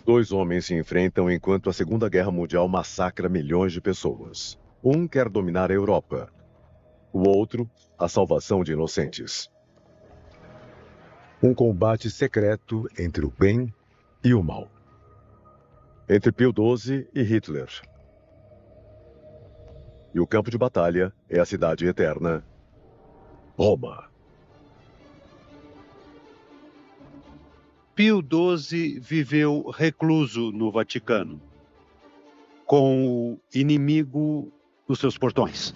Dois homens se enfrentam enquanto a Segunda Guerra Mundial massacra milhões de pessoas. Um quer dominar a Europa. O outro, a salvação de inocentes. Um combate secreto entre o bem e o mal. Entre Pio XII e Hitler. E o campo de batalha é a cidade eterna, Roma. Pio XII viveu recluso no Vaticano, com o inimigo nos seus portões.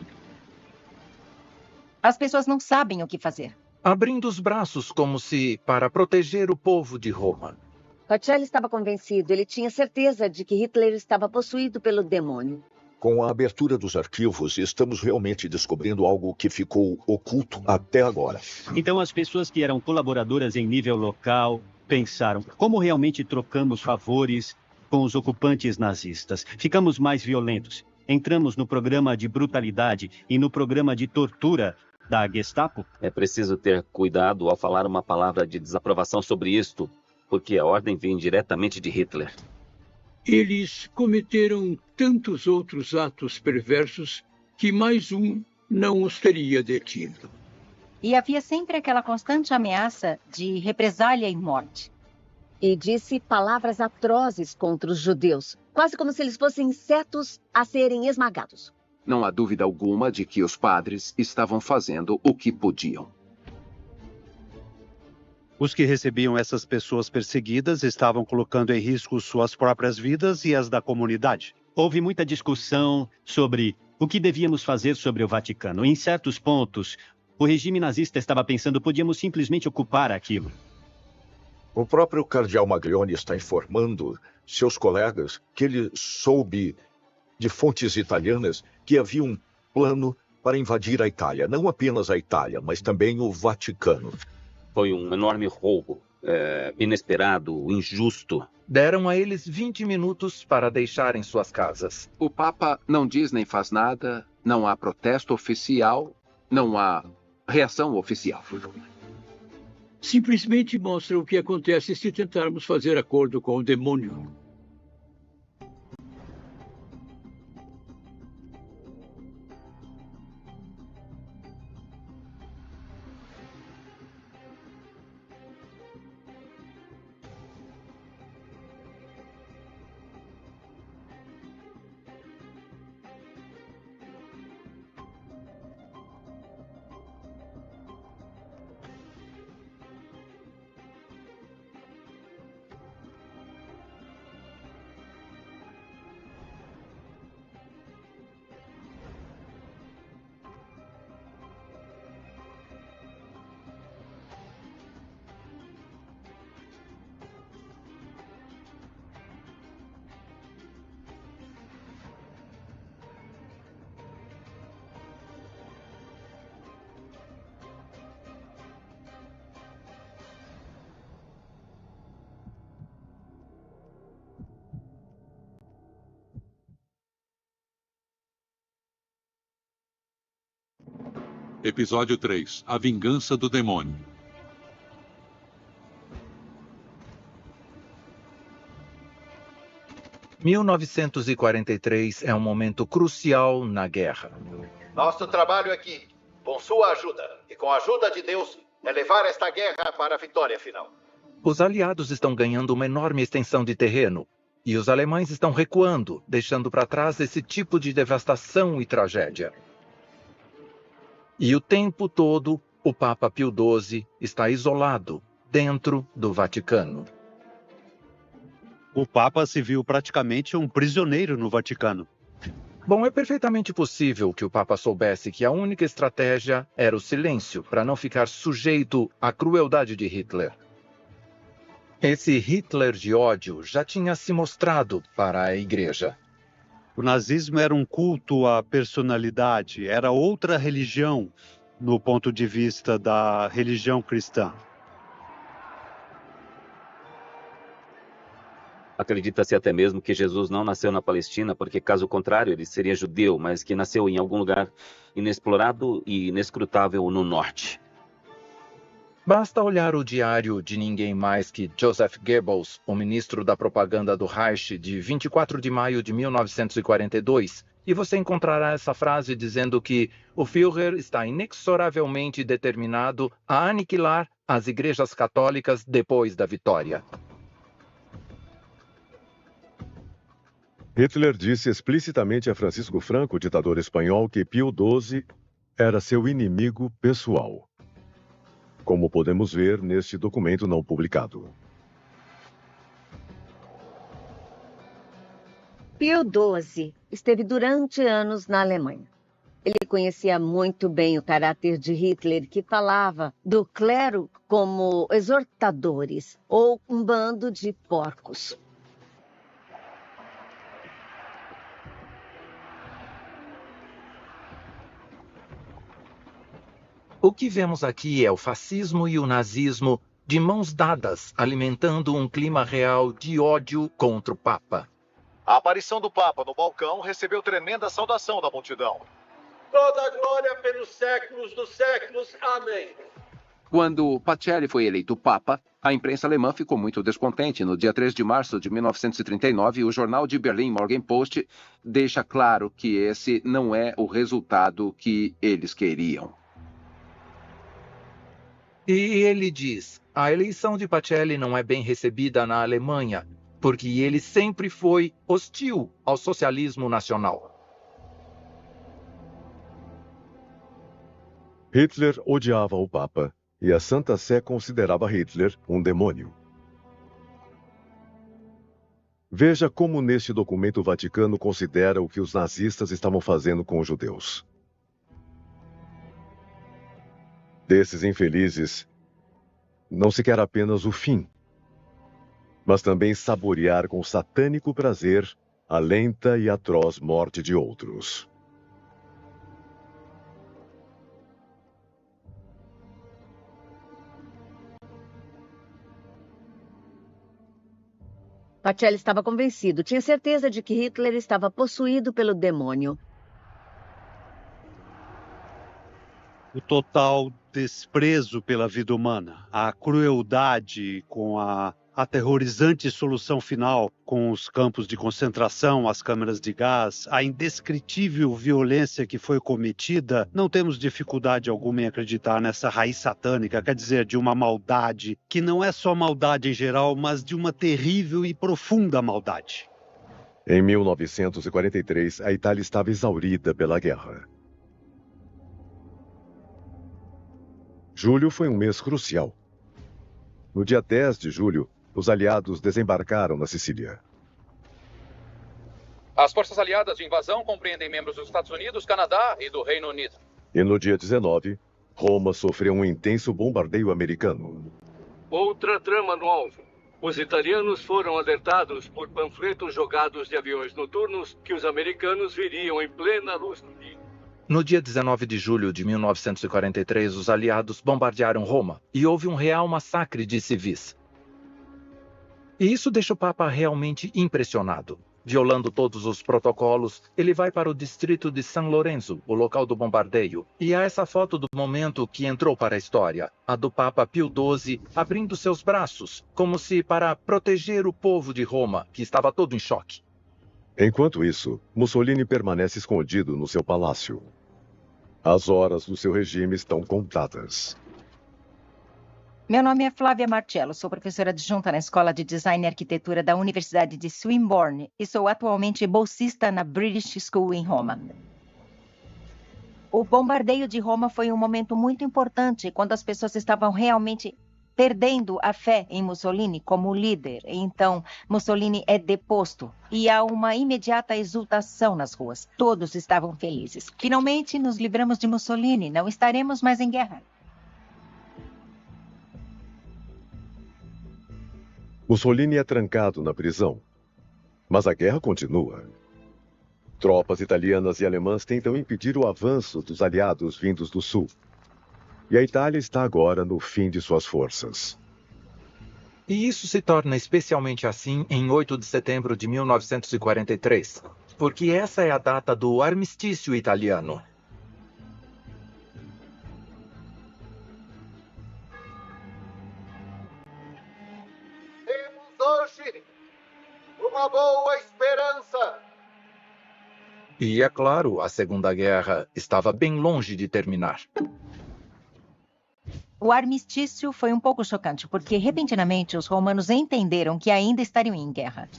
As pessoas não sabem o que fazer. Abrindo os braços como se para proteger o povo de Roma. Pacelli estava convencido. Ele tinha certeza de que Hitler estava possuído pelo demônio. Com a abertura dos arquivos, estamos realmente descobrindo algo que ficou oculto até agora. Então as pessoas que eram colaboradoras em nível local pensaram, como realmente trocamos favores com os ocupantes nazistas? Ficamos mais violentos. Entramos no programa de brutalidade e no programa de tortura da Gestapo. É preciso ter cuidado ao falar uma palavra de desaprovação sobre isto, porque a ordem vem diretamente de Hitler. Eles cometeram tantos outros atos perversos que mais um não os teria detido. E havia sempre aquela constante ameaça de represália e morte. E disse palavras atrozes contra os judeus, quase como se eles fossem insetos a serem esmagados. Não há dúvida alguma de que os padres estavam fazendo o que podiam. Os que recebiam essas pessoas perseguidas estavam colocando em risco suas próprias vidas e as da comunidade. Houve muita discussão sobre o que devíamos fazer sobre o Vaticano. Em certos pontos, o regime nazista estava pensando que podíamos simplesmente ocupar aquilo. O próprio cardeal Maglione está informando seus colegas que ele soube de fontes italianas que havia um plano para invadir a Itália. Não apenas a Itália, mas também o Vaticano. Foi um enorme roubo, inesperado, injusto. Deram a eles 20 minutos para deixarem suas casas. O Papa não diz nem faz nada, não há protesto oficial, não há reação oficial. Simplesmente mostra o que acontece se tentarmos fazer acordo com o demônio. Episódio 3. A Vingança do Demônio. – 1943 é um momento crucial na guerra. Nosso trabalho aqui, com sua ajuda e com a ajuda de Deus, é levar esta guerra para a vitória final. Os aliados estão ganhando uma enorme extensão de terreno e os alemães estão recuando, deixando para trás esse tipo de devastação e tragédia. E o tempo todo, o Papa Pio XII está isolado dentro do Vaticano. O Papa se viu praticamente um prisioneiro no Vaticano. Bom, é perfeitamente possível que o Papa soubesse que a única estratégia era o silêncio, para não ficar sujeito à crueldade de Hitler. Esse Hitler de ódio já tinha se mostrado para a Igreja. O nazismo era um culto à personalidade, era outra religião no ponto de vista da religião cristã. Acredita-se até mesmo que Jesus não nasceu na Palestina, porque caso contrário ele seria judeu, mas que nasceu em algum lugar inexplorado e inescrutável no norte. Basta olhar o diário de ninguém mais que Joseph Goebbels, o ministro da propaganda do Reich, de 24 de maio de 1942, e você encontrará essa frase dizendo que o Führer está inexoravelmente determinado a aniquilar as igrejas católicas depois da vitória. Hitler disse explicitamente a Francisco Franco, ditador espanhol, que Pio XII era seu inimigo pessoal, como podemos ver neste documento não publicado. Pio XII esteve durante anos na Alemanha. Ele conhecia muito bem o caráter de Hitler, que falava do clero como exortadores ou um bando de porcos. O que vemos aqui é o fascismo e o nazismo de mãos dadas, alimentando um clima real de ódio contra o Papa. A aparição do Papa no balcão recebeu tremenda saudação da multidão. Toda a glória pelos séculos dos séculos. Amém. Quando Pacelli foi eleito Papa, a imprensa alemã ficou muito descontente. No dia 3 de março de 1939, o jornal de Berlim Morgen Post deixa claro que esse não é o resultado que eles queriam. E ele diz, a eleição de Pacelli não é bem recebida na Alemanha, porque ele sempre foi hostil ao socialismo nacional. Hitler odiava o Papa e a Santa Sé considerava Hitler um demônio. Veja como neste documento o Vaticano considera o que os nazistas estavam fazendo com os judeus. Desses infelizes, não se quer apenas o fim, mas também saborear com satânico prazer a lenta e atroz morte de outros. Pacelli estava convencido, tinha certeza de que Hitler estava possuído pelo demônio. O total desprezo pela vida humana, a crueldade com a aterrorizante solução final com os campos de concentração, as câmeras de gás, a indescritível violência que foi cometida, não temos dificuldade alguma em acreditar nessa raiz satânica, quer dizer, de uma maldade que não é só maldade em geral, mas de uma terrível e profunda maldade. Em 1943, a Itália estava exaurida pela guerra. Julho foi um mês crucial. No dia 10 de julho, os aliados desembarcaram na Sicília. As forças aliadas de invasão compreendem membros dos Estados Unidos, Canadá e do Reino Unido. E no dia 19, Roma sofreu um intenso bombardeio americano. Outra trama no alvo. Os italianos foram alertados por panfletos jogados de aviões noturnos que os americanos viriam em plena luz do dia. No dia 19 de julho de 1943, os aliados bombardearam Roma e houve um real massacre de civis. E isso deixa o Papa realmente impressionado. Violando todos os protocolos, ele vai para o distrito de San Lorenzo, o local do bombardeio. E há essa foto do momento que entrou para a história, a do Papa Pio XII abrindo seus braços, como se para proteger o povo de Roma, que estava todo em choque. Enquanto isso, Mussolini permanece escondido no seu palácio. As horas do seu regime estão contadas. Meu nome é Flávia Marcello, sou professora adjunta na Escola de Design e Arquitetura da Universidade de Swinburne e sou atualmente bolsista na British School em Roma. O bombardeio de Roma foi um momento muito importante quando as pessoas estavam realmente perdendo a fé em Mussolini como líder. Então, Mussolini é deposto e há uma imediata exultação nas ruas. Todos estavam felizes. Finalmente nos livramos de Mussolini, não estaremos mais em guerra. Mussolini é trancado na prisão, mas a guerra continua. Tropas italianas e alemãs tentam impedir o avanço dos aliados vindos do sul. E a Itália está agora no fim de suas forças. E isso se torna especialmente assim em 8 de setembro de 1943, porque essa é a data do armistício italiano. uma boa esperança. E, é claro, a Segunda Guerra estava bem longe de terminar. O armistício foi um pouco chocante, porque repentinamente os romanos entenderam que ainda estariam em guerra.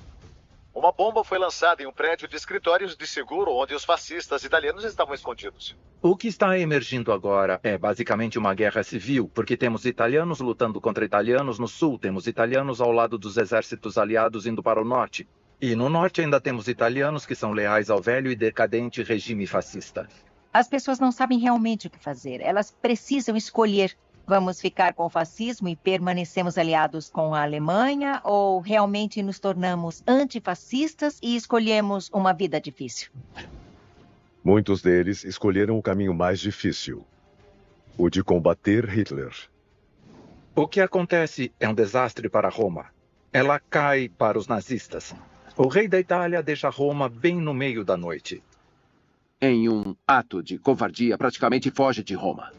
Uma bomba foi lançada em um prédio de escritórios de seguro onde os fascistas italianos estavam escondidos. O que está emergindo agora é basicamente uma guerra civil, porque temos italianos lutando contra italianos no sul, temos italianos ao lado dos exércitos aliados indo para o norte. E no norte ainda temos italianos que são leais ao velho e decadente regime fascista. As pessoas não sabem realmente o que fazer. Elas precisam escolher. Vamos ficar com o fascismo e permanecemos aliados com a Alemanha ou realmente nos tornamos antifascistas e escolhemos uma vida difícil? Muitos deles escolheram o caminho mais difícil, o de combater Hitler. O que acontece é um desastre para Roma. Ela cai para os nazistas. O rei da Itália deixa Roma bem no meio da noite. Em um ato de covardia, praticamente foge de Roma.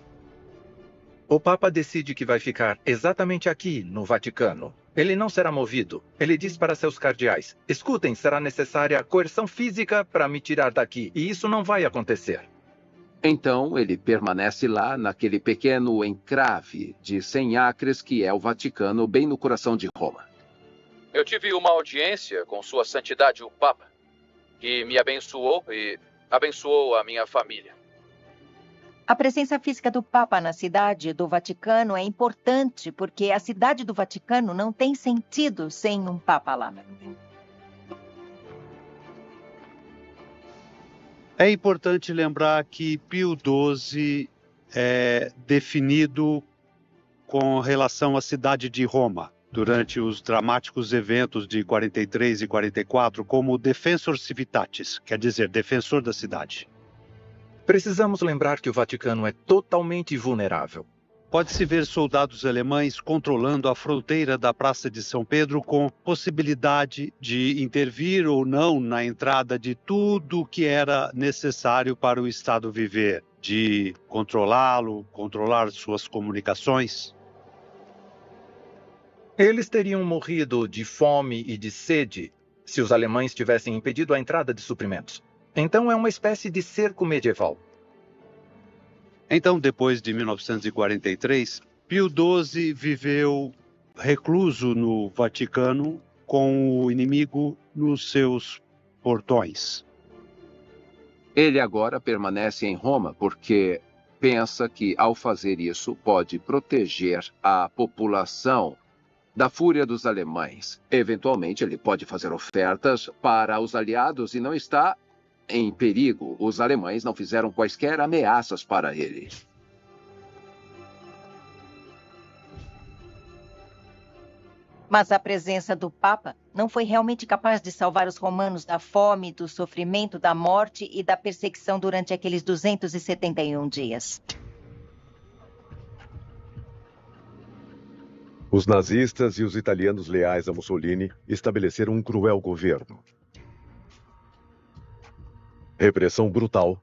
O Papa decide que vai ficar exatamente aqui, no Vaticano. Ele não será movido. Ele diz para seus cardeais: escutem, será necessária coerção física para me tirar daqui. E isso não vai acontecer. Então, ele permanece lá, naquele pequeno encrave de 100 acres que é o Vaticano, bem no coração de Roma. Eu tive uma audiência com Sua Santidade o Papa, que me abençoou e abençoou a minha família. A presença física do Papa na cidade do Vaticano é importante, porque a cidade do Vaticano não tem sentido sem um Papa lá. É importante lembrar que Pio XII é definido com relação à cidade de Roma, durante os dramáticos eventos de 43 e 44, como Defensor Civitatis, quer dizer, defensor da cidade. Precisamos lembrar que o Vaticano é totalmente vulnerável. Pode-se ver soldados alemães controlando a fronteira da Praça de São Pedro com possibilidade de intervir ou não na entrada de tudo o que era necessário para o Estado viver, de controlá-lo, controlar suas comunicações. Eles teriam morrido de fome e de sede se os alemães tivessem impedido a entrada de suprimentos. Então é uma espécie de cerco medieval. Então, depois de 1943, Pio XII viveu recluso no Vaticano com o inimigo nos seus portões. Ele agora permanece em Roma porque pensa que, ao fazer isso, pode proteger a população da fúria dos alemães. Eventualmente, ele pode fazer ofertas para os aliados e não está em perigo. Os alemães não fizeram quaisquer ameaças para ele. Mas a presença do Papa não foi realmente capaz de salvar os romanos da fome, do sofrimento, da morte e da perseguição durante aqueles 271 dias. Os nazistas e os italianos leais a Mussolini estabeleceram um cruel governo. Repressão brutal,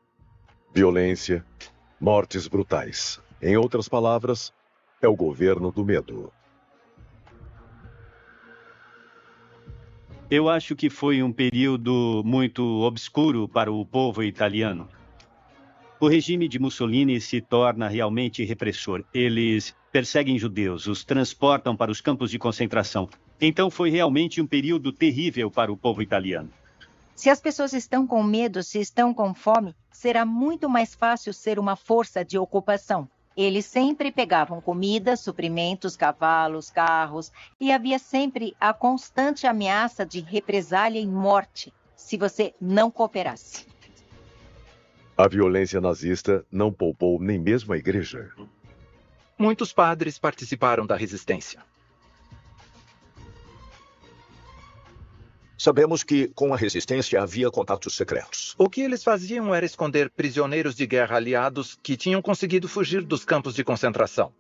violência, mortes brutais. Em outras palavras, é o governo do medo. Eu acho que foi um período muito obscuro para o povo italiano. O regime de Mussolini se torna realmente repressor. Eles perseguem judeus, os transportam para os campos de concentração. Então foi realmente um período terrível para o povo italiano. Se as pessoas estão com medo, se estão com fome, será muito mais fácil ser uma força de ocupação. Eles sempre pegavam comida, suprimentos, cavalos, carros, e havia sempre a constante ameaça de represália e morte se você não cooperasse. A violência nazista não poupou nem mesmo a igreja. Muitos padres participaram da resistência. Sabemos que, com a resistência, havia contatos secretos. O que eles faziam era esconder prisioneiros de guerra aliados que tinham conseguido fugir dos campos de concentração.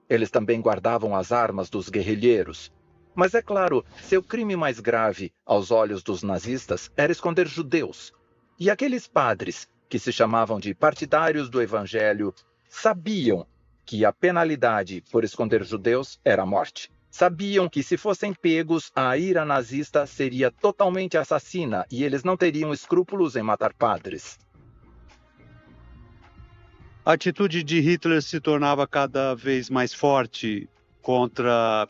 Eles também guardavam as armas dos guerrilheiros. Mas, é claro, seu crime mais grave, aos olhos dos nazistas, era esconder judeus. E aqueles padres, que se chamavam de partidários do Evangelho, sabiam que a penalidade por esconder judeus era a morte. Sabiam que se fossem pegos, a ira nazista seria totalmente assassina e eles não teriam escrúpulos em matar padres. A atitude de Hitler se tornava cada vez mais forte contra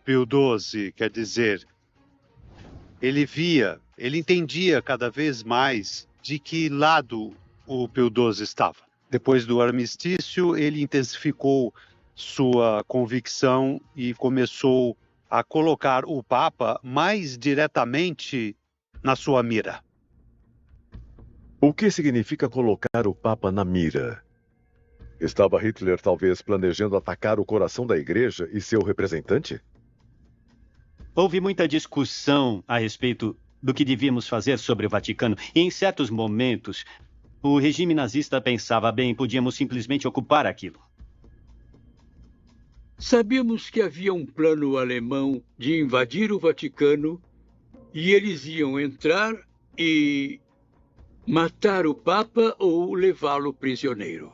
Pio XII, quer dizer, ele entendia cada vez mais de que lado o Pio XII estava. Depois do armistício, ele intensificou sua convicção e começou a colocar o Papa mais diretamente na sua mira. O que significa colocar o Papa na mira? Estava Hitler talvez planejando atacar o coração da Igreja e seu representante? Houve muita discussão a respeito do que devíamos fazer sobre o Vaticano. E em certos momentos, o regime nazista pensava, bem, podíamos simplesmente ocupar aquilo. Sabíamos que havia um plano alemão de invadir o Vaticano e eles iam entrar e matar o Papa ou levá-lo prisioneiro.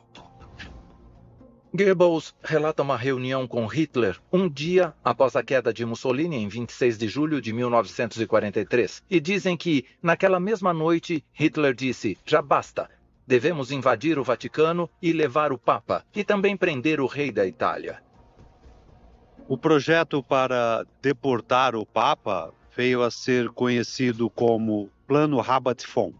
Goebbels relata uma reunião com Hitler um dia após a queda de Mussolini em 26 de julho de 1943 e dizem que, naquela mesma noite, Hitler disse, já basta, devemos invadir o Vaticano e levar o Papa e também prender o rei da Itália. O projeto para deportar o Papa veio a ser conhecido como Plano Rabat-Fon.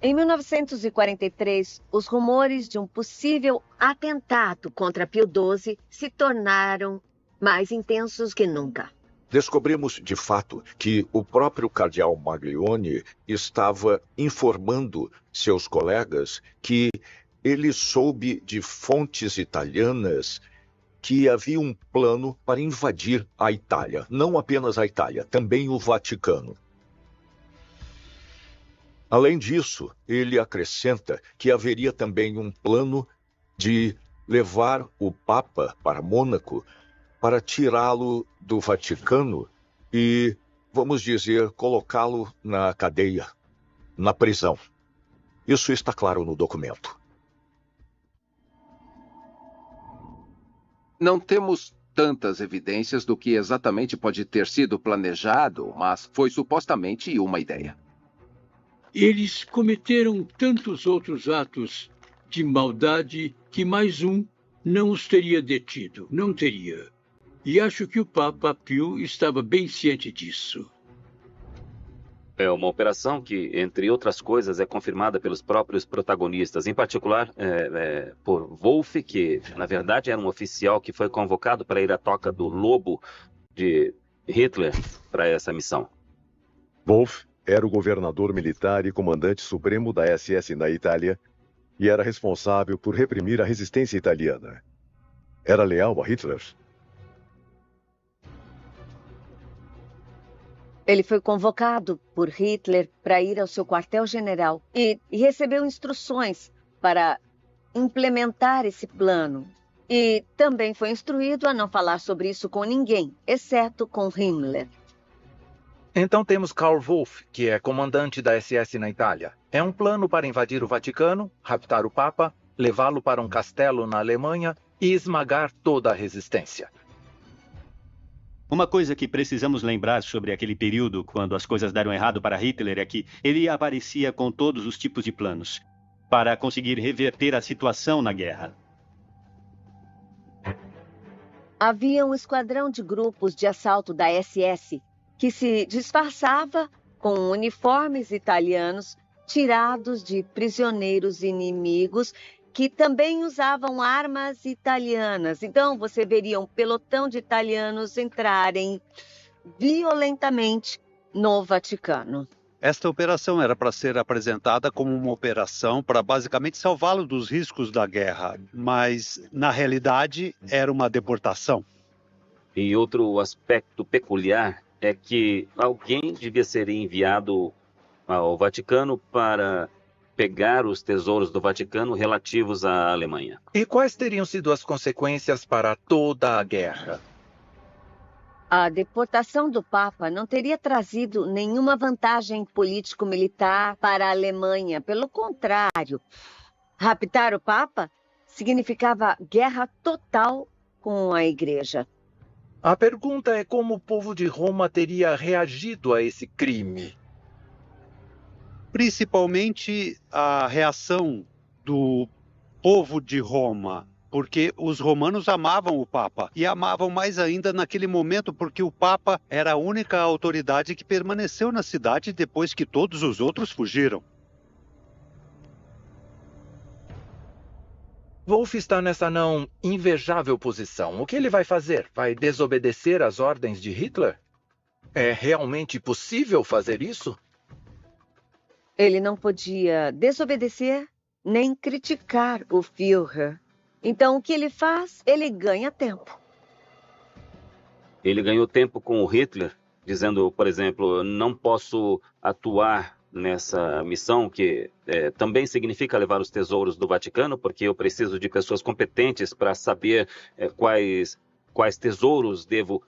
Em 1943, os rumores de um possível atentado contra Pio XII se tornaram mais intensos que nunca. Descobrimos, de fato, que o próprio cardeal Maglione estava informando seus colegas que ele soube de fontes italianas que havia um plano para invadir a Itália. Não apenas a Itália, também o Vaticano. Além disso, ele acrescenta que haveria também um plano de levar o Papa para Mônaco para tirá-lo do Vaticano e, vamos dizer, colocá-lo na cadeia, na prisão. Isso está claro no documento. Não temos tantas evidências do que exatamente pode ter sido planejado, mas foi supostamente uma ideia. Eles cometeram tantos outros atos de maldade que mais um não os teria detido, não teria. E acho que o Papa Pio estava bem ciente disso. É uma operação que, entre outras coisas, é confirmada pelos próprios protagonistas, em particular por Wolff, que, na verdade, era um oficial que foi convocado para ir à toca do lobo de Hitler para essa missão. Wolff era o governador militar e comandante supremo da SS na Itália e era responsável por reprimir a resistência italiana. Era leal a Hitler? Ele foi convocado por Hitler para ir ao seu quartel-general e recebeu instruções para implementar esse plano. E também foi instruído a não falar sobre isso com ninguém, exceto com Himmler. Então temos Karl Wolff, que é comandante da SS na Itália. É um plano para invadir o Vaticano, raptar o Papa, levá-lo para um castelo na Alemanha e esmagar toda a resistência. Uma coisa que precisamos lembrar sobre aquele período, quando as coisas deram errado para Hitler, é que ele aparecia com todos os tipos de planos para conseguir reverter a situação na guerra. Havia um esquadrão de grupos de assalto da SS que se disfarçava com uniformes italianos tirados de prisioneiros inimigos que também usavam armas italianas. Então, você veria um pelotão de italianos entrarem violentamente no Vaticano. Esta operação era para ser apresentada como uma operação para basicamente salvá-lo dos riscos da guerra, mas, na realidade, era uma deportação. E outro aspecto peculiar é que alguém devia ser enviado ao Vaticano para pegar os tesouros do Vaticano relativos à Alemanha. E quais teriam sido as consequências para toda a guerra? A deportação do Papa não teria trazido nenhuma vantagem político-militar para a Alemanha. Pelo contrário, raptar o Papa significava guerra total com a Igreja. A pergunta é como o povo de Roma teria reagido a esse crime. Principalmente a reação do povo de Roma, porque os romanos amavam o Papa e amavam mais ainda naquele momento porque o Papa era a única autoridade que permaneceu na cidade depois que todos os outros fugiram. Wolff está nessa não invejável posição. O que ele vai fazer? Vai desobedecer às ordens de Hitler? É realmente possível fazer isso? Ele não podia desobedecer nem criticar o Führer. Então, o que ele faz? Ele ganha tempo. Ele ganhou tempo com o Hitler, dizendo, por exemplo, não posso atuar nessa missão, que também significa levar os tesouros do Vaticano, porque eu preciso de pessoas competentes para saber quais tesouros devo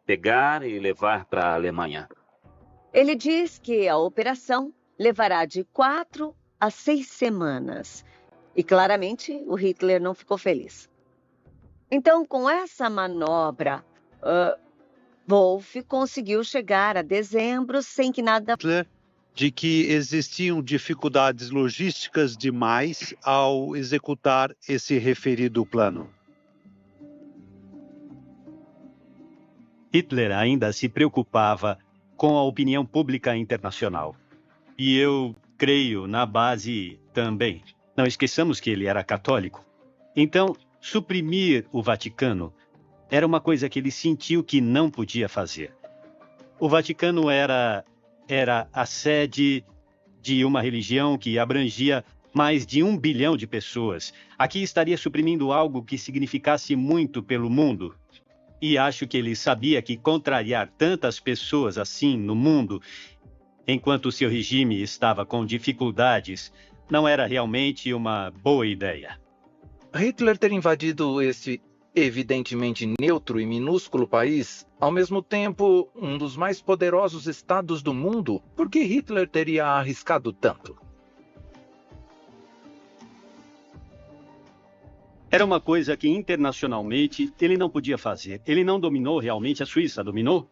pegar e levar para a Alemanha. Ele diz que a operação levará de 4 a 6 semanas. E claramente o Hitler não ficou feliz. Então, com essa manobra, Wolff conseguiu chegar a dezembro sem que nada... De que existiam dificuldades logísticas demais ao executar esse referido plano. Hitler ainda se preocupava com a opinião pública internacional. E eu creio na base também. Não esqueçamos que ele era católico. Então, suprimir o Vaticano era uma coisa que ele sentiu que não podia fazer. O Vaticano era a sede de uma religião que abrangia mais de 1 bilhão de pessoas. Aqui estaria suprimindo algo que significasse muito pelo mundo. E acho que ele sabia que contrariar tantas pessoas assim no mundo, enquanto seu regime estava com dificuldades, não era realmente uma boa ideia. Hitler ter invadido esse evidentemente neutro e minúsculo país, ao mesmo tempo um dos mais poderosos estados do mundo, por que Hitler teria arriscado tanto? Era uma coisa que internacionalmente ele não podia fazer. Ele não dominou realmente a Suíça, dominou?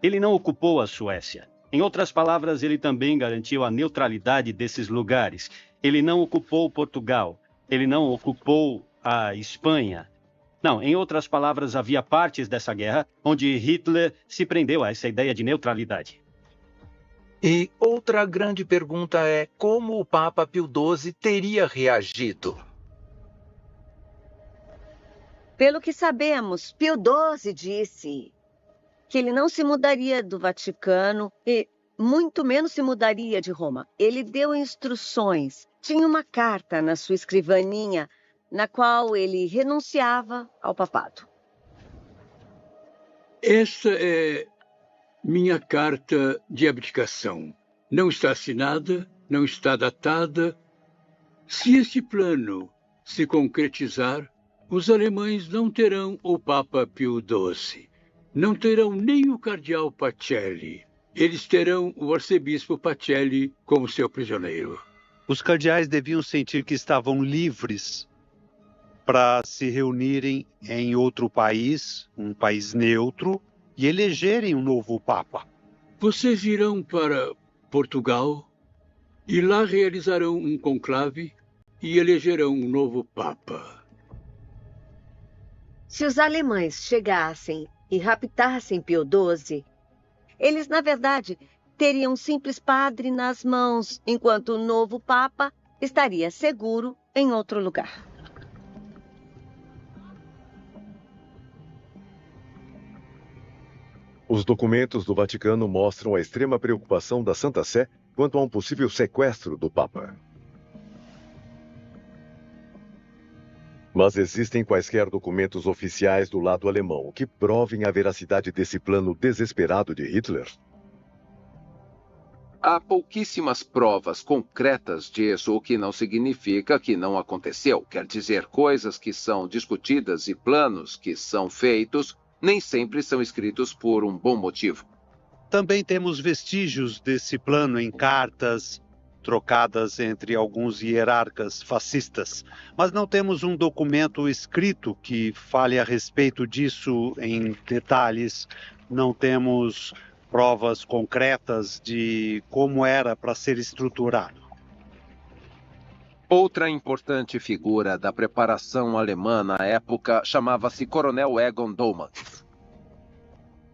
Ele não ocupou a Suécia. Em outras palavras, ele também garantiu a neutralidade desses lugares. Ele não ocupou Portugal. Ele não ocupou a Espanha. Não, em outras palavras, havia partes dessa guerra onde Hitler se prendeu a essa ideia de neutralidade. E outra grande pergunta é como o Papa Pio XII teria reagido? Pelo que sabemos, Pio XII disse que ele não se mudaria do Vaticano e muito menos se mudaria de Roma. Ele deu instruções. Tinha uma carta na sua escrivaninha na qual ele renunciava ao papado. Esta é minha carta de abdicação. Não está assinada, não está datada. Se este plano se concretizar, os alemães não terão o Papa Pio XII. Não terão nem o cardeal Pacelli. Eles terão o arcebispo Pacelli como seu prisioneiro. Os cardeais deviam sentir que estavam livres para se reunirem em outro país, um país neutro, e elegerem um novo Papa. Vocês irão para Portugal e lá realizarão um conclave e elegerão um novo Papa. Se os alemães chegassem e raptassem Pio XII, eles, na verdade, teriam um simples padre nas mãos, enquanto o novo Papa estaria seguro em outro lugar. Os documentos do Vaticano mostram a extrema preocupação da Santa Sé quanto a um possível sequestro do Papa. Mas existem quaisquer documentos oficiais do lado alemão que provem a veracidade desse plano desesperado de Hitler? Há pouquíssimas provas concretas disso, o que não significa que não aconteceu. Quer dizer, coisas que são discutidas e planos que são feitos nem sempre são escritos por um bom motivo. Também temos vestígios desse plano em cartas trocadas entre alguns hierarcas fascistas, mas não temos um documento escrito que fale a respeito disso em detalhes, não temos provas concretas de como era para ser estruturado. Outra importante figura da preparação alemã na época chamava-se Coronel Egon Dollmann.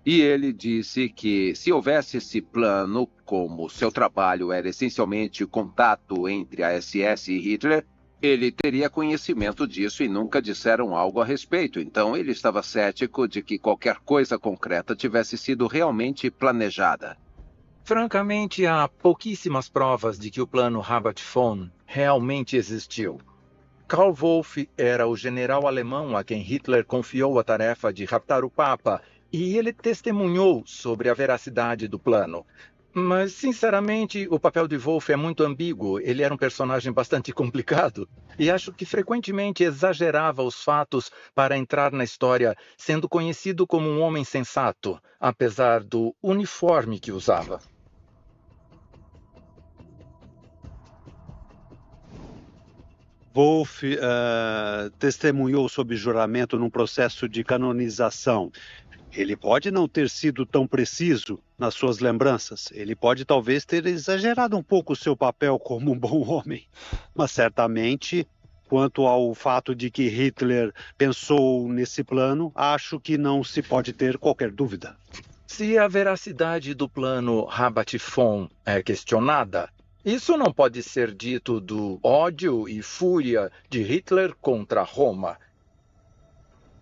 E ele disse que, se houvesse esse plano, como seu trabalho era essencialmente contato entre a SS e Hitler, ele teria conhecimento disso e nunca disseram algo a respeito. Então ele estava cético de que qualquer coisa concreta tivesse sido realmente planejada. Francamente, há pouquíssimas provas de que o plano Rabat-Fon realmente existiu. Karl Wolff era o general alemão a quem Hitler confiou a tarefa de raptar o Papa, e ele testemunhou sobre a veracidade do plano. Mas, sinceramente, o papel de Wolff é muito ambíguo. Ele era um personagem bastante complicado. E acho que frequentemente exagerava os fatos para entrar na história, sendo conhecido como um homem sensato, apesar do uniforme que usava. Wolff testemunhou sob juramento num processo de canonização. Ele pode não ter sido tão preciso nas suas lembranças. Ele pode talvez ter exagerado um pouco o seu papel como um bom homem. Mas certamente, quanto ao fato de que Hitler pensou nesse plano, acho que não se pode ter qualquer dúvida. Se a veracidade do plano Rabat-Fon é questionada, isso não pode ser dito do ódio e fúria de Hitler contra Roma.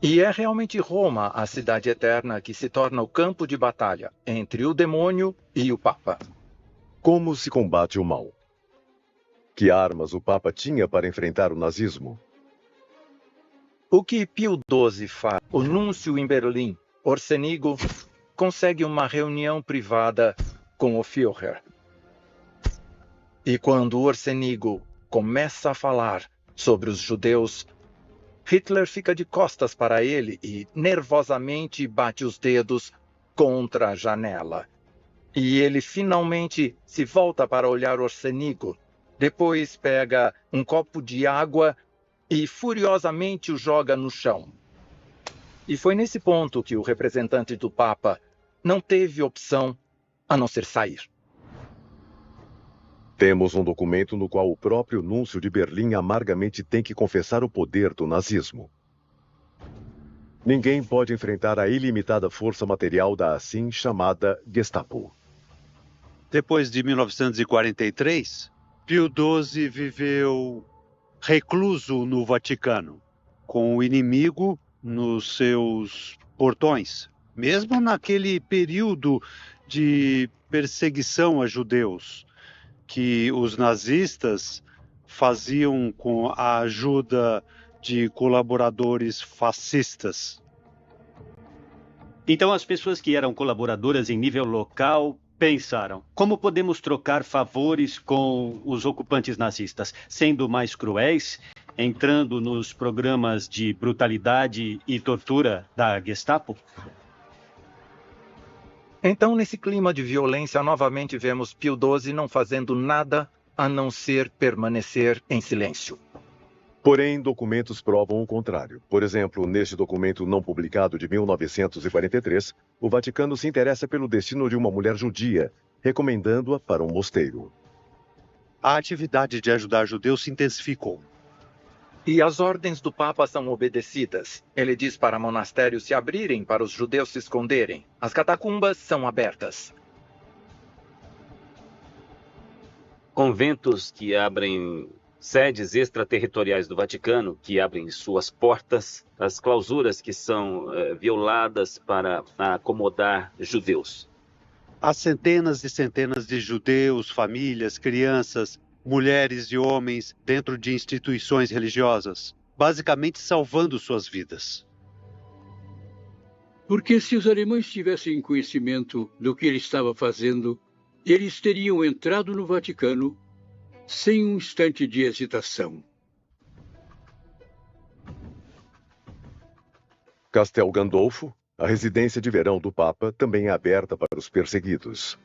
E é realmente Roma, a cidade eterna, que se torna o campo de batalha entre o demônio e o Papa. Como se combate o mal? Que armas o Papa tinha para enfrentar o nazismo? O que Pio XII faz? O núncio em Berlim, Orsenigo, consegue uma reunião privada com o Führer. E quando Orsenigo começa a falar sobre os judeus, Hitler fica de costas para ele e nervosamente bate os dedos contra a janela. E ele finalmente se volta para olhar Orsenigo. Depois pega um copo de água e furiosamente o joga no chão. E foi nesse ponto que o representante do Papa não teve opção a não ser sair. Temos um documento no qual o próprio núncio de Berlim amargamente tem que confessar o poder do nazismo. Ninguém pode enfrentar a ilimitada força material da assim chamada Gestapo. Depois de 1943, Pio XII viveu recluso no Vaticano, com o inimigo nos seus portões, mesmo naquele período de perseguição a judeus, que os nazistas faziam com a ajuda de colaboradores fascistas. Então as pessoas que eram colaboradoras em nível local pensaram: como podemos trocar favores com os ocupantes nazistas, sendo mais cruéis, entrando nos programas de brutalidade e tortura da Gestapo? Então, nesse clima de violência, novamente vemos Pio XII não fazendo nada a não ser permanecer em silêncio. Porém, documentos provam o contrário. Por exemplo, neste documento não publicado de 1943, o Vaticano se interessa pelo destino de uma mulher judia, recomendando-a para um mosteiro. A atividade de ajudar judeus se intensificou. E as ordens do Papa são obedecidas. Ele diz para monastérios se abrirem para os judeus se esconderem. As catacumbas são abertas. Conventos que abrem sedes extraterritoriais do Vaticano, que abrem suas portas, as clausuras que são violadas para acomodar judeus. Há centenas e centenas de judeus, famílias, crianças, mulheres e homens dentro de instituições religiosas, basicamente salvando suas vidas. Porque se os alemães tivessem conhecimento do que ele estava fazendo, eles teriam entrado no Vaticano sem um instante de hesitação. Castel Gandolfo, a residência de verão do Papa, também é aberta para os perseguidos.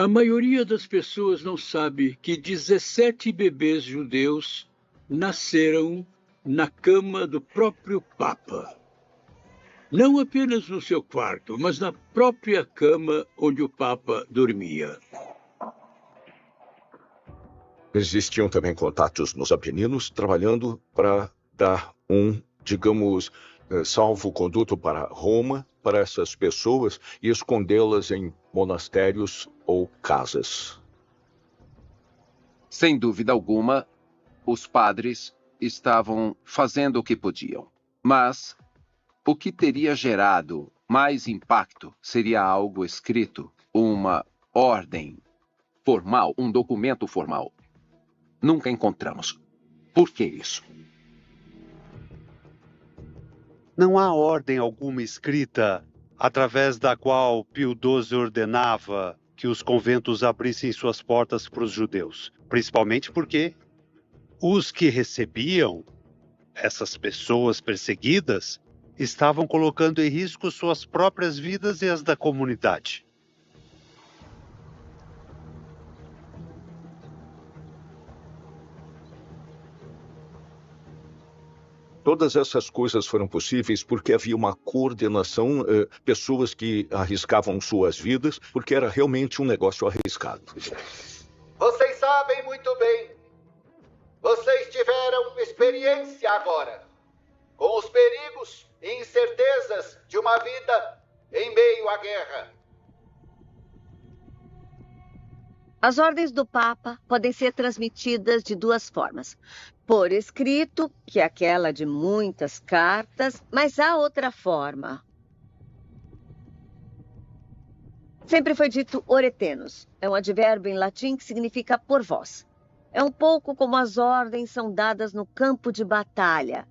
A maioria das pessoas não sabe que 17 bebês judeus nasceram na cama do próprio Papa. Não apenas no seu quarto, mas na própria cama onde o Papa dormia. Existiam também contatos nos Apeninos trabalhando para dar digamos, salvo-conduto para Roma, para essas pessoas e escondê-las em monastérios ou casas. Sem dúvida alguma, os padres estavam fazendo o que podiam. Mas o que teria gerado mais impacto seria algo escrito, uma ordem formal, um documento formal. Nunca encontramos. Por que isso? Não há ordem alguma escrita através da qual Pio XII ordenava que os conventos abrissem suas portas para os judeus, principalmente porque os que recebiam essas pessoas perseguidas estavam colocando em risco suas próprias vidas e as da comunidade. Todas essas coisas foram possíveis porque havia uma coordenação, pessoas que arriscavam suas vidas, porque era realmente um negócio arriscado. Vocês sabem muito bem. Vocês tiveram experiência agora com os perigos e incertezas de uma vida em meio à guerra. As ordens do Papa podem ser transmitidas de duas formas. Por escrito, que é aquela de muitas cartas, mas há outra forma. Sempre foi dito oretenos. É um advérbio em latim que significa por vós. É um pouco como as ordens são dadas no campo de batalha.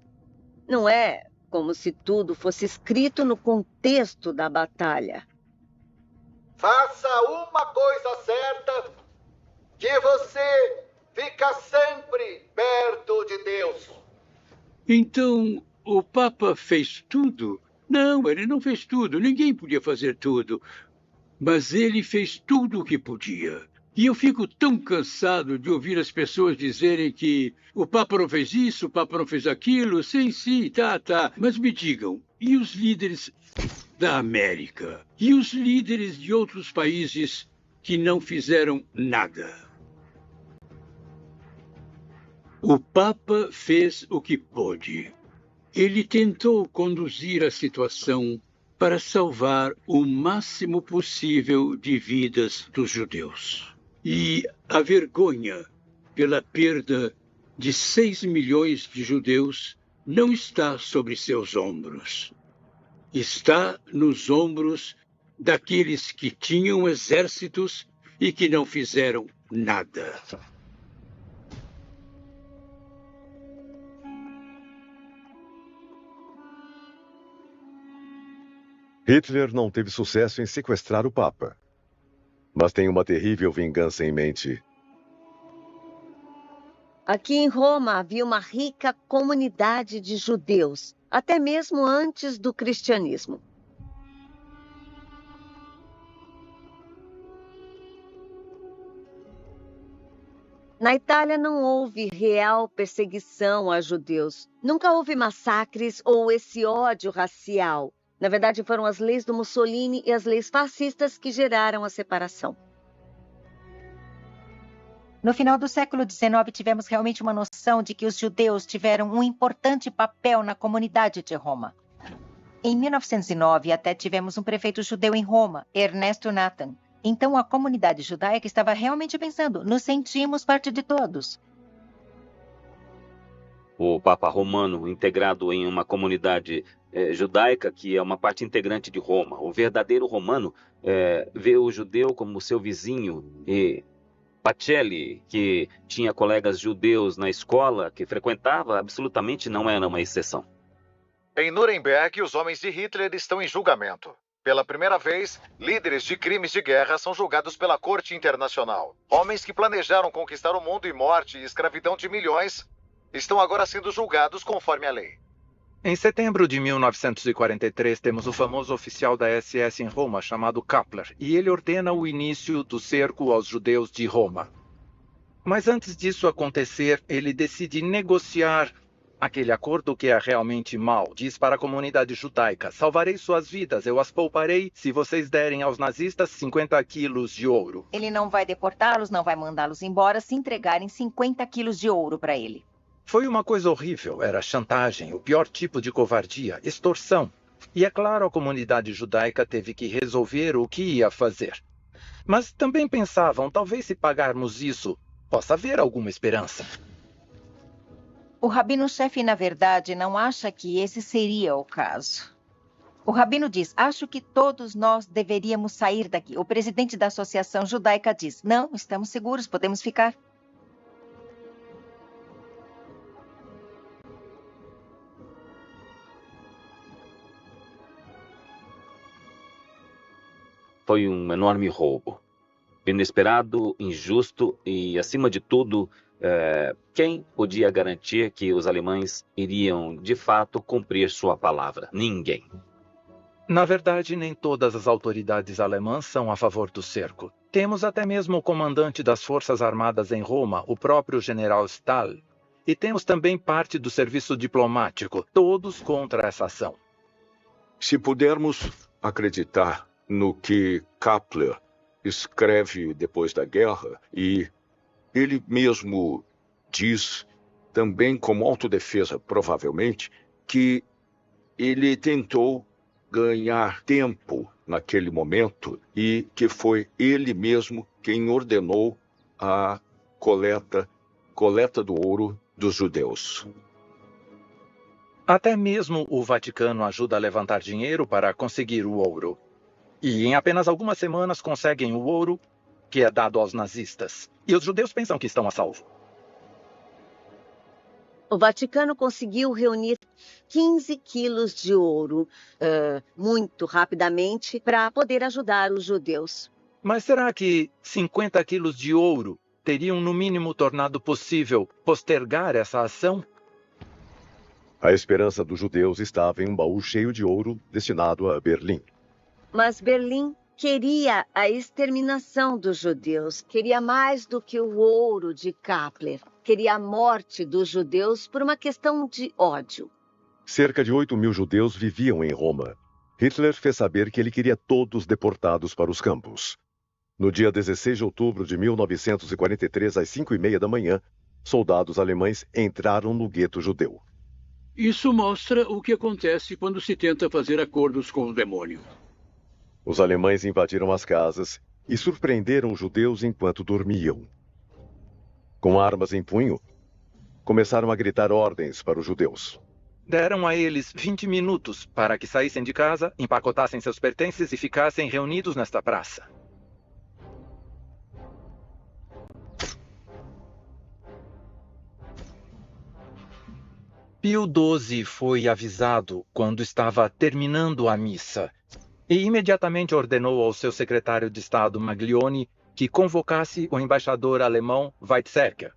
Não é como se tudo fosse escrito no contexto da batalha. Faça uma coisa certa, que você fica sempre perto de Deus. Então, o Papa fez tudo? Não, ele não fez tudo. Ninguém podia fazer tudo. Mas ele fez tudo o que podia. E eu fico tão cansado de ouvir as pessoas dizerem que o Papa não fez isso, o Papa não fez aquilo. Sim, tá. Mas me digam, e os líderes da América? E os líderes de outros países que não fizeram nada? O Papa fez o que pôde. Ele tentou conduzir a situação para salvar o máximo possível de vidas dos judeus. E a vergonha pela perda de 6 milhões de judeus não está sobre seus ombros. Está nos ombros daqueles que tinham exércitos e que não fizeram nada. Hitler não teve sucesso em sequestrar o Papa, mas tem uma terrível vingança em mente. Aqui em Roma havia uma rica comunidade de judeus, até mesmo antes do cristianismo. Na Itália não houve real perseguição a judeus. Nunca houve massacres ou esse ódio racial. Na verdade, foram as leis do Mussolini e as leis fascistas que geraram a separação. No final do século XIX, tivemos realmente uma noção de que os judeus tiveram um importante papel na comunidade de Roma. Em 1909, até tivemos um prefeito judeu em Roma, Ernesto Nathan. Então, a comunidade judaica estava realmente pensando, nos sentimos parte de todos. O Papa Romano, integrado em uma comunidade judaica, que é uma parte integrante de Roma. O verdadeiro romano vê o judeu como seu vizinho. E Pacelli, que tinha colegas judeus na escola, que frequentava, absolutamente não era uma exceção. Em Nuremberg, os homens de Hitler estão em julgamento. Pela primeira vez, líderes de crimes de guerra são julgados pela Corte Internacional. Homens que planejaram conquistar o mundo e morte e escravidão de milhões estão agora sendo julgados conforme a lei. Em setembro de 1943, temos o famoso oficial da SS em Roma, chamado Kappler, e ele ordena o início do cerco aos judeus de Roma. Mas antes disso acontecer, ele decide negociar aquele acordo que é realmente mau. Diz para a comunidade judaica: salvarei suas vidas, eu as pouparei se vocês derem aos nazistas 50 quilos de ouro. Ele não vai deportá-los, não vai mandá-los embora se entregarem 50 quilos de ouro para ele. Foi uma coisa horrível, era chantagem, o pior tipo de covardia, extorsão. E é claro, a comunidade judaica teve que resolver o que ia fazer. Mas também pensavam, talvez se pagarmos isso, possa haver alguma esperança. O rabino-chefe, na verdade, não acha que esse seria o caso. O rabino diz: acho que todos nós deveríamos sair daqui. O presidente da Associação Judaica diz: não, estamos seguros, podemos ficar. Foi um enorme roubo. Inesperado, injusto e, acima de tudo, quem podia garantir que os alemães iriam, de fato, cumprir sua palavra? Ninguém. Na verdade, nem todas as autoridades alemãs são a favor do cerco. Temos até mesmo o comandante das Forças Armadas em Roma, o próprio general Stahl. E temos também parte do serviço diplomático, todos contra essa ação. Se pudermos acreditar no que Kappler escreve depois da guerra, e ele mesmo diz, também como autodefesa, provavelmente, que ele tentou ganhar tempo naquele momento e que foi ele mesmo quem ordenou a coleta do ouro dos judeus. Até mesmo o Vaticano ajuda a levantar dinheiro para conseguir o ouro. E em apenas algumas semanas conseguem o ouro que é dado aos nazistas. E os judeus pensam que estão a salvo. O Vaticano conseguiu reunir 15 quilos de ouro muito rapidamente para poder ajudar os judeus. Mas será que 50 quilos de ouro teriam no mínimo tornado possível postergar essa ação? A esperança dos judeus estava em um baú cheio de ouro destinado a Berlim. Mas Berlim queria a exterminação dos judeus, queria mais do que o ouro de Kappler, queria a morte dos judeus por uma questão de ódio. Cerca de 8.000 judeus viviam em Roma. Hitler fez saber que ele queria todos deportados para os campos. No dia 16 de outubro de 1943, às 5h30 da manhã, soldados alemães entraram no gueto judeu. Isso mostra o que acontece quando se tenta fazer acordos com o demônio. Os alemães invadiram as casas e surpreenderam os judeus enquanto dormiam. Com armas em punho, começaram a gritar ordens para os judeus. Deram a eles 20 minutos para que saíssem de casa, empacotassem seus pertences e ficassem reunidos nesta praça. Pio XII foi avisado quando estava terminando a missa e imediatamente ordenou ao seu secretário de Estado, Maglione, que convocasse o embaixador alemão Weizsäcker.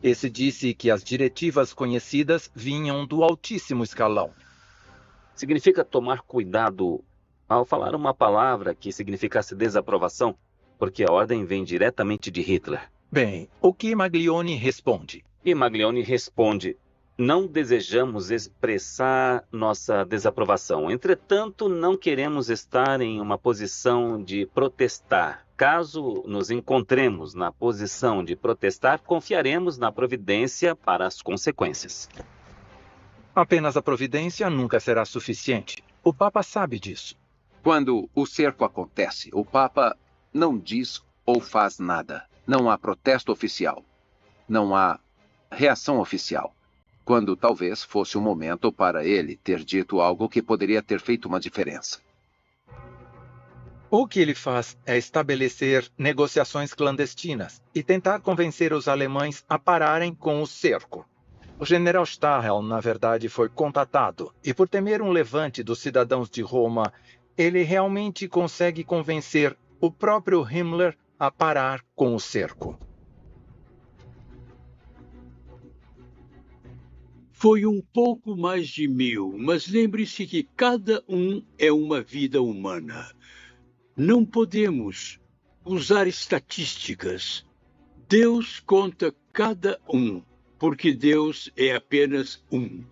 Esse disse que as diretivas conhecidas vinham do altíssimo escalão. Significa tomar cuidado ao falar uma palavra que significasse desaprovação, porque a ordem vem diretamente de Hitler. Bem, o que Maglione responde? E Maglione responde: não desejamos expressar nossa desaprovação. Entretanto, não queremos estar em uma posição de protestar. Caso nos encontremos na posição de protestar, confiaremos na providência para as consequências. Apenas a providência nunca será suficiente. O Papa sabe disso. Quando o cerco acontece, o Papa não diz ou faz nada. Não há protesto oficial. Não há reação oficial. Quando talvez fosse o momento para ele ter dito algo que poderia ter feito uma diferença. O que ele faz é estabelecer negociações clandestinas e tentar convencer os alemães a pararem com o cerco. O general Stahel, na verdade, foi contatado e, por temer um levante dos cidadãos de Roma, ele realmente consegue convencer o próprio Himmler a parar com o cerco. Foi um pouco mais de 1000, mas lembre-se que cada um é uma vida humana. Não podemos usar estatísticas. Deus conta cada um, porque Deus é apenas um.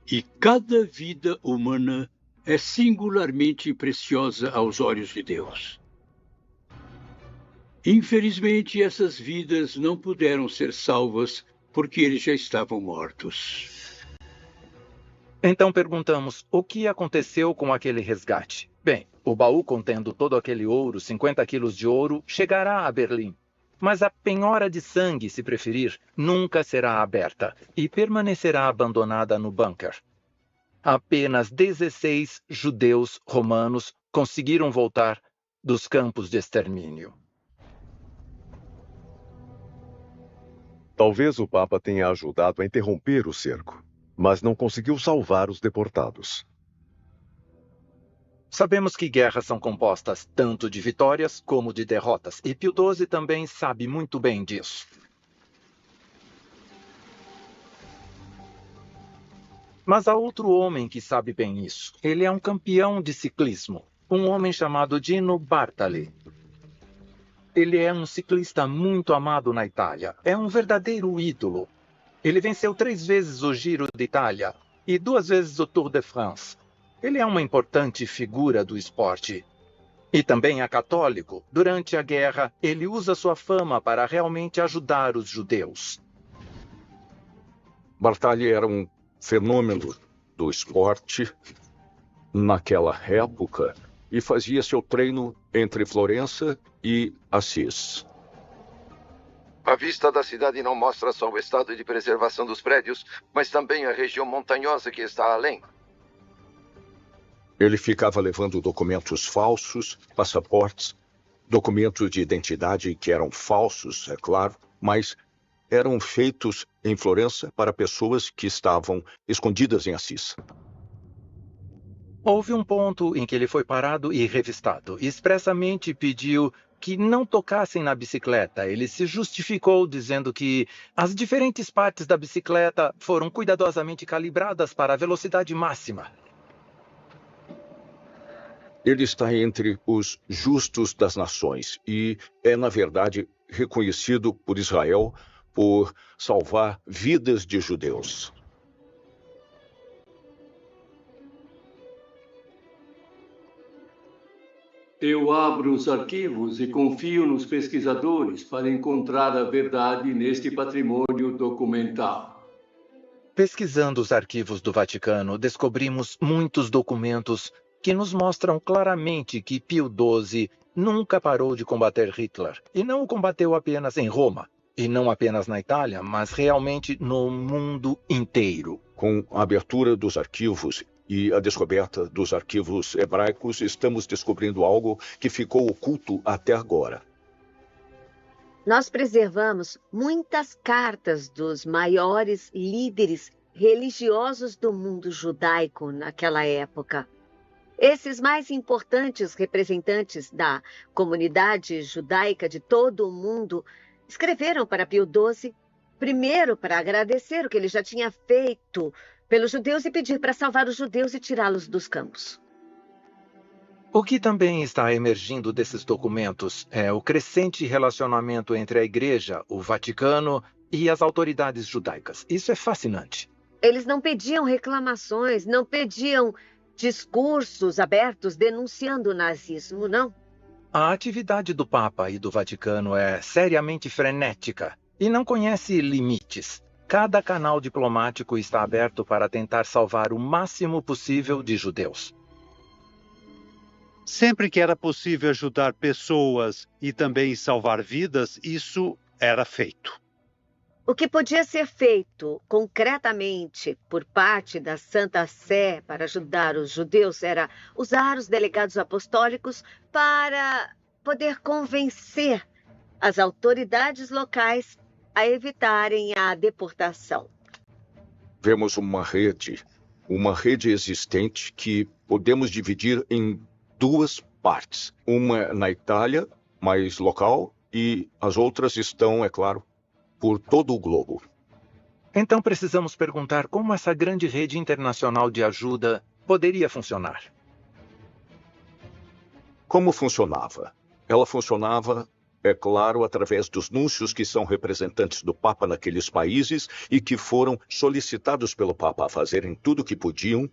E cada vida humana é singularmente preciosa aos olhos de Deus. Infelizmente, essas vidas não puderam ser salvas porque eles já estavam mortos. Então perguntamos, o que aconteceu com aquele resgate? Bem, o baú contendo todo aquele ouro, 50 quilos de ouro, chegará a Berlim. Mas a penhora de sangue, se preferir, nunca será aberta e permanecerá abandonada no bunker. Apenas 16 judeus romanos conseguiram voltar dos campos de extermínio. Talvez o Papa tenha ajudado a interromper o cerco, mas não conseguiu salvar os deportados. Sabemos que guerras são compostas tanto de vitórias como de derrotas, e Pio XII também sabe muito bem disso. Mas há outro homem que sabe bem isso. Ele é um campeão de ciclismo, um homem chamado Gino Bartali. Ele é um ciclista muito amado na Itália. É um verdadeiro ídolo. Ele venceu 3 vezes o Giro de Itália e 2 vezes o Tour de France. Ele é uma importante figura do esporte. E também é católico. Durante a guerra, ele usa sua fama para realmente ajudar os judeus. Bartali era um fenômeno do esporte naquela época e fazia seu treino entre Florença e Assis. A vista da cidade não mostra só o estado de preservação dos prédios, mas também a região montanhosa que está além. Ele ficava levando documentos falsos, passaportes, documentos de identidade que eram falsos, é claro, mas eram feitos em Florença para pessoas que estavam escondidas em Assis. Houve um ponto em que ele foi parado e revistado. E expressamente pediu que não tocassem na bicicleta. Ele se justificou dizendo que as diferentes partes da bicicleta foram cuidadosamente calibradas para a velocidade máxima. Ele está entre os justos das nações e é, na verdade, reconhecido por Israel por salvar vidas de judeus. Eu abro os arquivos e confio nos pesquisadores para encontrar a verdade neste patrimônio documental. Pesquisando os arquivos do Vaticano, descobrimos muitos documentos que nos mostram claramente que Pio XII nunca parou de combater Hitler. E não o combateu apenas em Roma, e não apenas na Itália, mas realmente no mundo inteiro. Com a abertura dos arquivos e a descoberta dos arquivos hebraicos, estamos descobrindo algo que ficou oculto até agora. Nós preservamos muitas cartas dos maiores líderes religiosos do mundo judaico naquela época. Esses mais importantes representantes da comunidade judaica de todo o mundo escreveram para Pio XII, primeiro para agradecer o que ele já tinha feito pelos judeus e pedir para salvar os judeus e tirá-los dos campos. O que também está emergindo desses documentos é o crescente relacionamento entre a Igreja, o Vaticano e as autoridades judaicas. Isso é fascinante. Eles não pediam reclamações, não pediam discursos abertos denunciando o nazismo, não. A atividade do Papa e do Vaticano é seriamente frenética e não conhece limites. Cada canal diplomático está aberto para tentar salvar o máximo possível de judeus. Sempre que era possível ajudar pessoas e também salvar vidas, isso era feito. O que podia ser feito concretamente por parte da Santa Sé para ajudar os judeus era usar os delegados apostólicos para poder convencer as autoridades locais a evitarem a deportação. Vemos uma rede existente que podemos dividir em 2 partes. Uma na Itália, mais local, e as outras estão, é claro, por todo o globo. Então precisamos perguntar como essa grande rede internacional de ajuda poderia funcionar. Como funcionava? Ela funcionava, é claro, através dos núncios que são representantes do Papa naqueles países e que foram solicitados pelo Papa a fazerem tudo o que podiam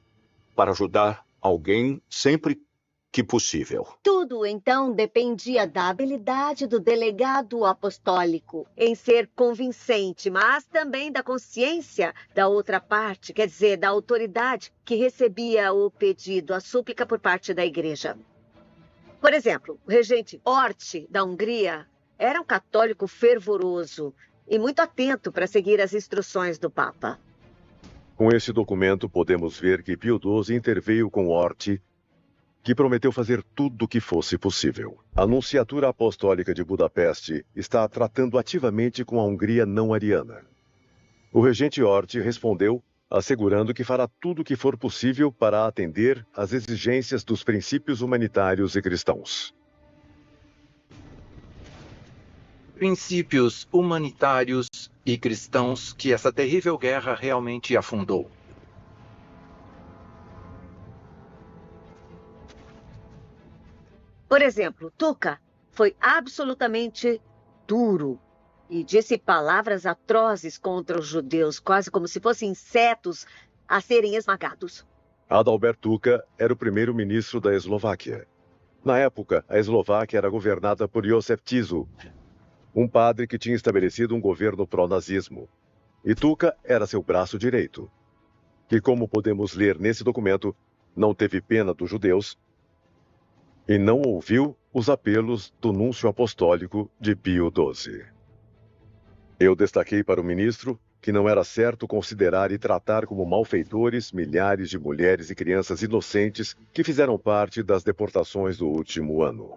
para ajudar alguém sempre que possível. Tudo, então, dependia da habilidade do delegado apostólico em ser convincente, mas também da consciência da outra parte, quer dizer, da autoridade que recebia o pedido, a súplica por parte da igreja. Por exemplo, o regente Orti, da Hungria, era um católico fervoroso e muito atento para seguir as instruções do Papa. Com esse documento, podemos ver que Pio XII interveio com Orti, que prometeu fazer tudo o que fosse possível. A Nunciatura Apostólica de Budapeste está tratando ativamente com a Hungria não ariana. O regente Orti respondeu, assegurando que fará tudo o que for possível para atender às exigências dos princípios humanitários e cristãos. Princípios humanitários e cristãos que essa terrível guerra realmente afundou. Por exemplo, Tuca foi absolutamente duro e disse palavras atrozes contra os judeus, quase como se fossem insetos a serem esmagados. Adalbert Tuka era o primeiro-ministro da Eslováquia. Na época, a Eslováquia era governada por Józef Tiso, um padre que tinha estabelecido um governo pró-nazismo. E Tuka era seu braço direito, que, como podemos ler nesse documento, não teve pena dos judeus e não ouviu os apelos do núncio apostólico de Pio XII. Eu destaquei para o ministro que não era certo considerar e tratar como malfeitores milhares de mulheres e crianças inocentes que fizeram parte das deportações do último ano.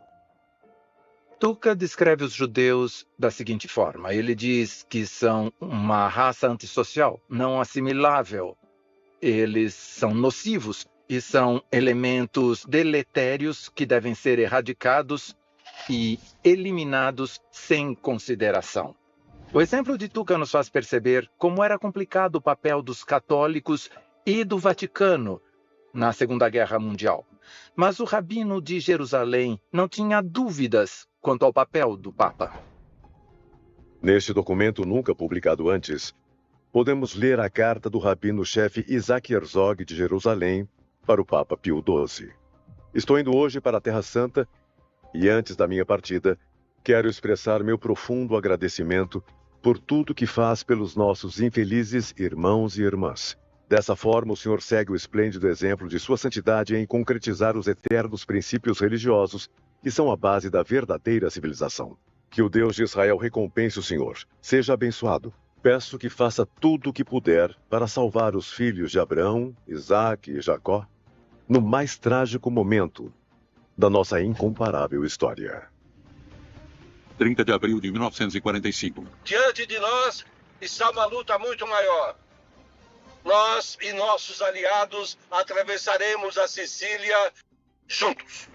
Tuka descreve os judeus da seguinte forma. Ele diz que são uma raça antissocial, não assimilável. Eles são nocivos e são elementos deletérios que devem ser erradicados e eliminados sem consideração. O exemplo de Tuka nos faz perceber como era complicado o papel dos católicos e do Vaticano na Segunda Guerra Mundial. Mas o rabino de Jerusalém não tinha dúvidas quanto ao papel do Papa. Neste documento nunca publicado antes, podemos ler a carta do rabino-chefe Isaac Herzog de Jerusalém para o Papa Pio XII. Estou indo hoje para a Terra Santa e antes da minha partida, quero expressar meu profundo agradecimento por tudo que faz pelos nossos infelizes irmãos e irmãs. Dessa forma, o Senhor segue o esplêndido exemplo de Sua Santidade em concretizar os eternos princípios religiosos que são a base da verdadeira civilização. Que o Deus de Israel recompense o Senhor. Seja abençoado. Peço que faça tudo o que puder para salvar os filhos de Abraão, Isaque e Jacó no mais trágico momento da nossa incomparável história. 30 de abril de 1945. Diante de nós está uma luta muito maior. Nós e nossos aliados atravessaremos a Sicília juntos.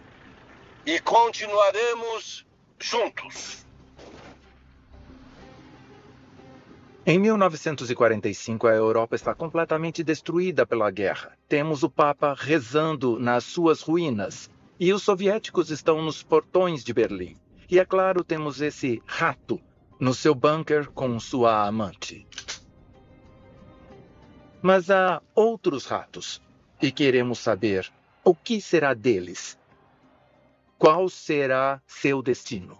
E continuaremos juntos. Em 1945, a Europa está completamente destruída pela guerra. Temos o Papa rezando nas suas ruínas. E os soviéticos estão nos portões de Berlim. E, é claro, temos esse rato no seu bunker com sua amante. Mas há outros ratos. E queremos saber o que será deles. Qual será seu destino?